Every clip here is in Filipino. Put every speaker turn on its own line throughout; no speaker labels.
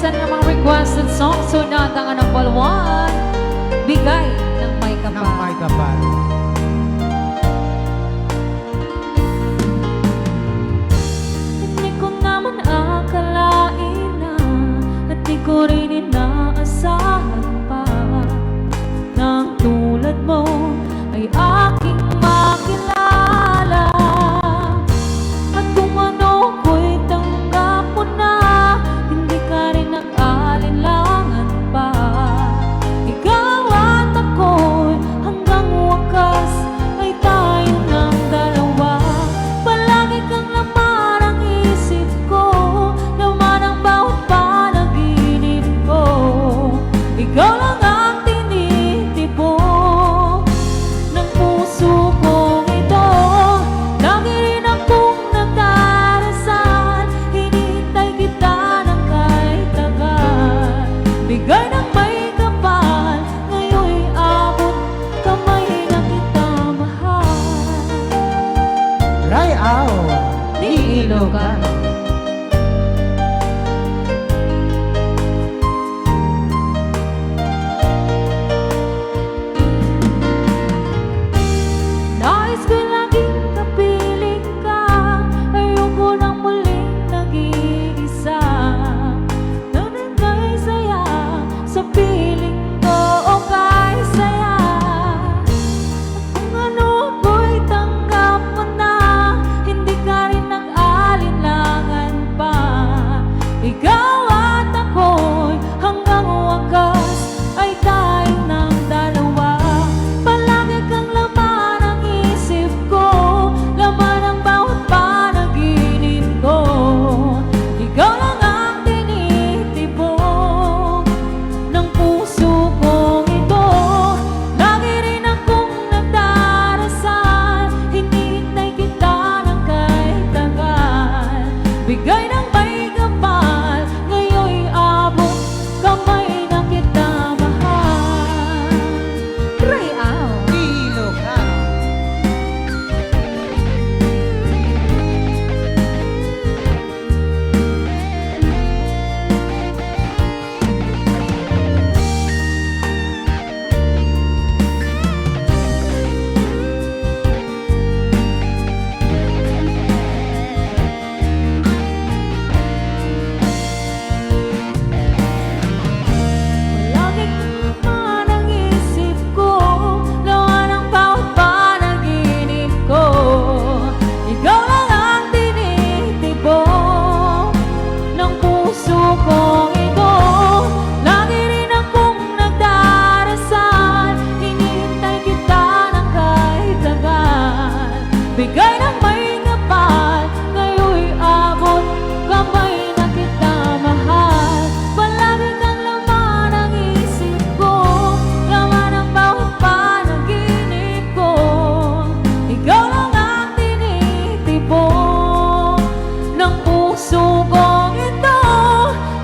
sa namang requested song, sunatan ng Palwan, Bigay ng May Kapal.
Ng May Kapal.
Hindi ko naman akalain na at di ko rin inaasahan pa na ang tulad mo ay aking makilala. At kung ano ko'y tanggap mo na, hindi ka rin nag-alinlangan pa. Ikaw at ako'y hanggang wakas ay tayo ng dalawa. Palagi kang laman ang isip ko, laman ang bawat panaginip ko. Ikaw lang ang tinitibok ng puso kong ito. Lagi rin akong nagdarasal, hinihintay kita ng kahit tagal. Bigay ng may kapal, ngayon'y abot kamay na kita mahal.
Ray Ao,
Ni Ilocano. Nais ko laging kapiling ka, ayoko nang muling nag-iisa. Ngunit kay saya sa piling ko o kay saya. At kung ano ko'y tanggap mo na, hindi ka rin nag-alinlangan pa. Ikaw at ako'y hanggang wakas ay tayo ng dalawa. Palagi kang laman ang isip ko, laman ang bawat panaginip ko. Ikaw lang ang tinitibok ng puso kong ito. Lagi rin akong nagdarasal, hinihintay kita ng kahit tagal. Bigay ng may kapal, ngayon'y abot kamay na kita mahal. Ray Ao.
Ilocano.
Palagi kang laman ang isip ko, laman ang bawat panaginip ko. Ikaw lang ang tinitibok ng puso kong ito. Lagi rin akong nagdarasal, hinihintay kita ng kahit tagal. Bigay ng may kapal, ngayon'y abot kamay na kita mahal. Palagi kang laman ang isip ko, laman ang bawat panaginip ko. Ikaw lang ang tinitibok ng puso kong ito.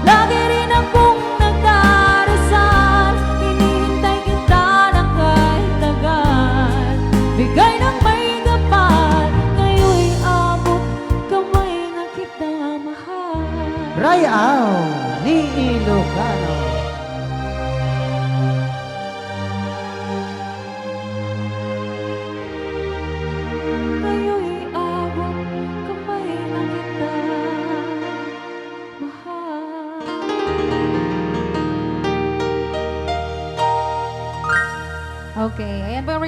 Lagi rin akong nagdarasal, hinihintay kita ng kahit tagal. Bigay ng may kapal, ngayon'y abot kamay na kita mahal.
Ray Ao, ni Ilocano.
Ngayon'y abot kamay na kita mahal. Okay, ayan ba ang